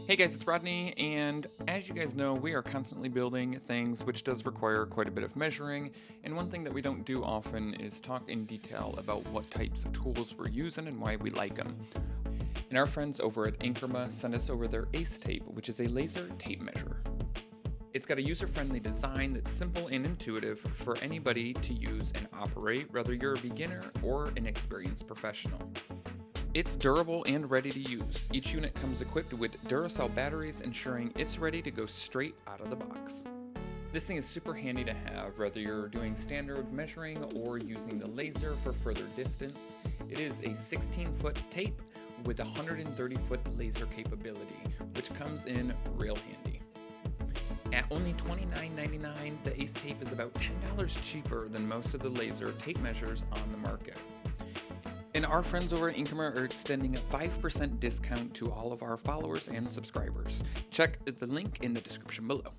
Hey guys, it's Rodney, and as you guys know, we are constantly building things, which does require quite a bit of measuring. And one thing that we don't do often is talk in detail about what types of tools we're using and why we like them. And our friends over at Inkrama sent us over their Ace Tape, which is a laser tape measure. It's got a user-friendly design that's simple and intuitive for anybody to use and operate, whether you're a beginner or an experienced professional. It's durable and ready to use. Each unit comes equipped with Duracell batteries, ensuring it's ready to go straight out of the box. This thing is super handy to have, whether you're doing standard measuring or using the laser for further distance. It is a 16-foot tape with 130-foot laser capability, which comes in real handy. At only $29.99, the Ace Tape is about $10 cheaper than most of the laser tape measures on the market. And our friends over at Inkrama are extending a 5% discount to all of our followers and subscribers. Check the link in the description below.